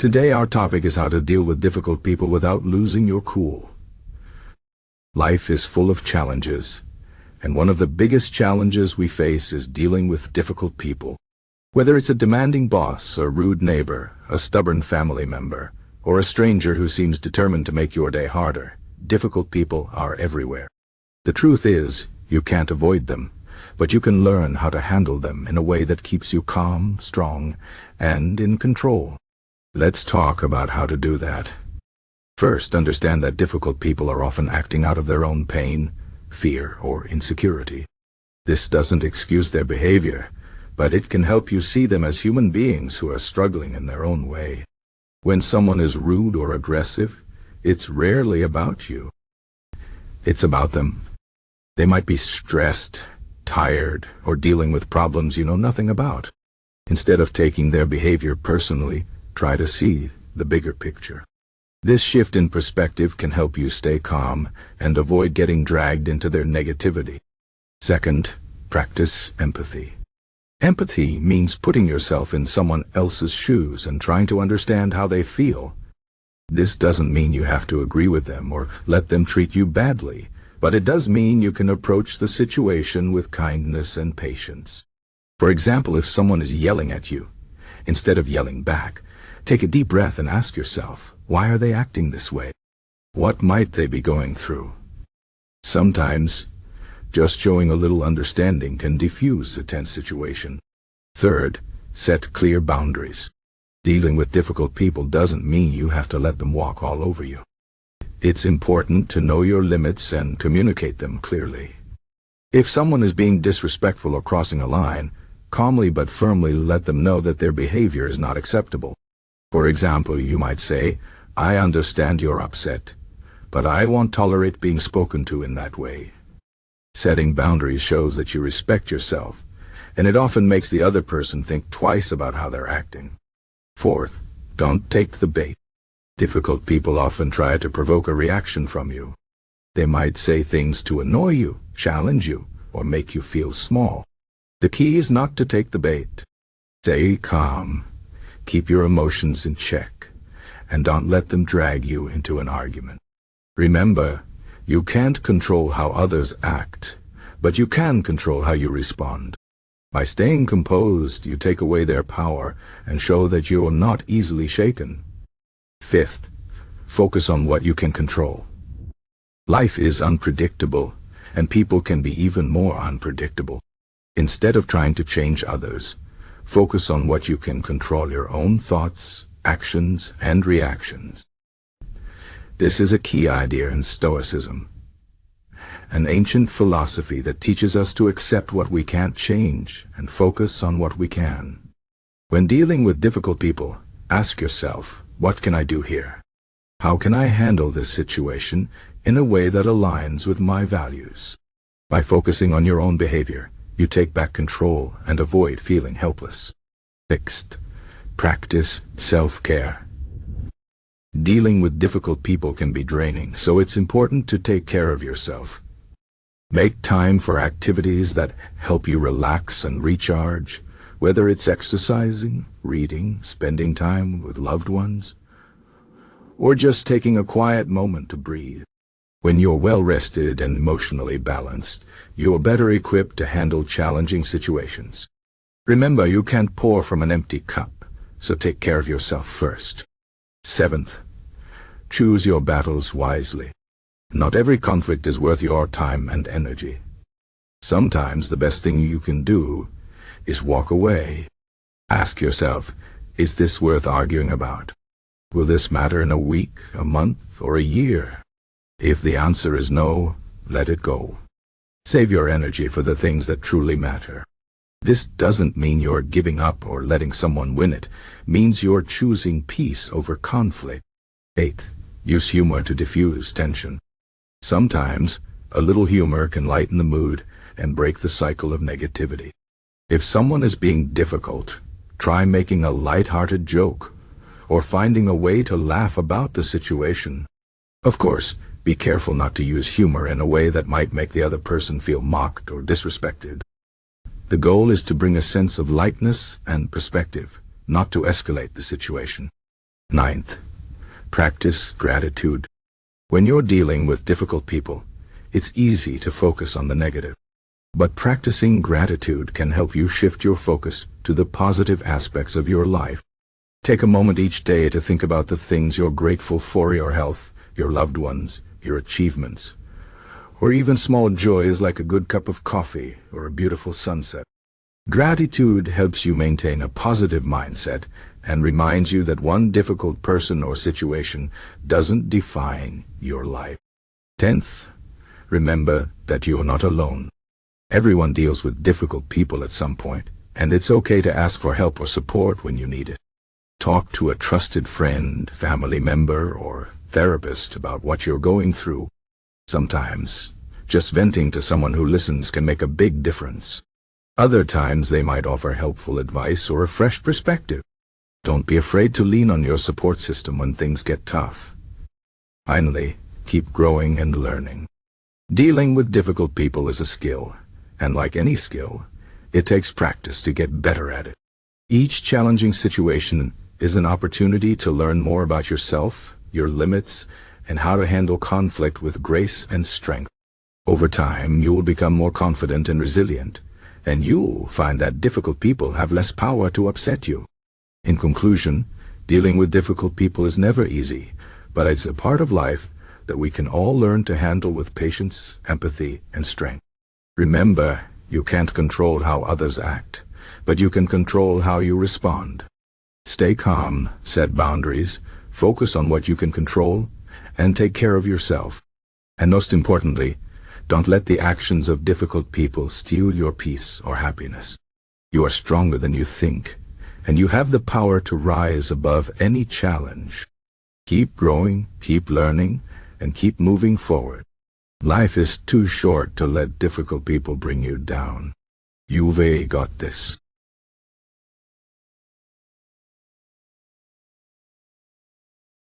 Today our topic is how to deal with difficult people without losing your cool. Life is full of challenges, and one of the biggest challenges we face is dealing with difficult people. Whether it's a demanding boss, a rude neighbor, a stubborn family member, or a stranger who seems determined to make your day harder, difficult people are everywhere. The truth is, you can't avoid them, but you can learn how to handle them in a way that keeps you calm, strong, and in control. Let's talk about how to do that. First, understand that difficult people are often acting out of their own pain, fear, or insecurity. This doesn't excuse their behavior, but it can help you see them as human beings who are struggling in their own way. When someone is rude or aggressive, it's rarely about you. It's about them. They might be stressed, tired, or dealing with problems you know nothing about. Instead of taking their behavior personally, try to see the bigger picture. This shift in perspective can help you stay calm and avoid getting dragged into their negativity. Second, practice empathy. Empathy means putting yourself in someone else's shoes and trying to understand how they feel. This doesn't mean you have to agree with them or let them treat you badly, but it does mean you can approach the situation with kindness and patience. For example, if someone is yelling at you, instead of yelling back, take a deep breath and ask yourself, why are they acting this way? What might they be going through? Sometimes, just showing a little understanding can defuse a tense situation. Third, set clear boundaries. Dealing with difficult people doesn't mean you have to let them walk all over you. It's important to know your limits and communicate them clearly. If someone is being disrespectful or crossing a line, calmly but firmly let them know that their behavior is not acceptable. For example, you might say, I understand you're upset, but I won't tolerate being spoken to in that way. Setting boundaries shows that you respect yourself, and it often makes the other person think twice about how they're acting. Fourth, don't take the bait. Difficult people often try to provoke a reaction from you. They might say things to annoy you, challenge you, or make you feel small. The key is not to take the bait. Stay calm, keep your emotions in check, and don't let them drag you into an argument. Remember, you can't control how others act, but you can control how you respond. By staying composed, you take away their power and show that you are not easily shaken. Fifth, focus on what you can control. Life is unpredictable, and people can be even more unpredictable. Instead of trying to change others, focus on what you can control: your own thoughts, actions, and reactions. This is a key idea in Stoicism, an ancient philosophy that teaches us to accept what we can't change and focus on what we can. When dealing with difficult people, ask yourself, what can I do here? How can I handle this situation in a way that aligns with my values? By focusing on your own behavior, you take back control and avoid feeling helpless. Sixth, practice self-care. Dealing with difficult people can be draining, so it's important to take care of yourself. Make time for activities that help you relax and recharge, whether it's exercising, reading, spending time with loved ones, or just taking a quiet moment to breathe. When you're well-rested and emotionally balanced, you're better equipped to handle challenging situations. Remember, you can't pour from an empty cup, so take care of yourself first. Seventh, choose your battles wisely. Not every conflict is worth your time and energy. Sometimes the best thing you can do is walk away. Ask yourself, is this worth arguing about? Will this matter in a week, a month, or a year? If the answer is no, let it go. Save your energy for the things that truly matter. This doesn't mean you're giving up or letting someone win. It means you're choosing peace over conflict. Eighth, use humor to diffuse tension. Sometimes, a little humor can lighten the mood and break the cycle of negativity. If someone is being difficult, try making a light-hearted joke or finding a way to laugh about the situation. Of course, be careful not to use humor in a way that might make the other person feel mocked or disrespected. The goal is to bring a sense of lightness and perspective, not to escalate the situation. Ninth, practice gratitude. When you're dealing with difficult people, it's easy to focus on the negative. But practicing gratitude can help you shift your focus to the positive aspects of your life. Take a moment each day to think about the things you're grateful for: your health, your loved ones, your achievements, or even small joys like a good cup of coffee or a beautiful sunset. Gratitude helps you maintain a positive mindset and reminds you that one difficult person or situation doesn't define your life. 10th, remember that you are not alone. Everyone deals with difficult people at some point, and it's okay to ask for help or support when you need it. Talk to a trusted friend, family member, or therapist about what you're going through. Sometimes, just venting to someone who listens can make a big difference. Other times they might offer helpful advice or a fresh perspective. Don't be afraid to lean on your support system when things get tough. Finally, keep growing and learning. Dealing with difficult people is a skill, and like any skill, it takes practice to get better at it. Each challenging situation is an opportunity to learn more about yourself, your limits, and how to handle conflict with grace and strength. Over time, you will become more confident and resilient, and you'll find that difficult people have less power to upset you. In conclusion, dealing with difficult people is never easy, but it's a part of life that we can all learn to handle with patience, empathy, and strength. Remember, you can't control how others act, but you can control how you respond. Stay calm, set boundaries, focus on what you can control, and take care of yourself. And most importantly, don't let the actions of difficult people steal your peace or happiness. You are stronger than you think, and you have the power to rise above any challenge. Keep growing, keep learning, and keep moving forward. Life is too short to let difficult people bring you down. You've got this.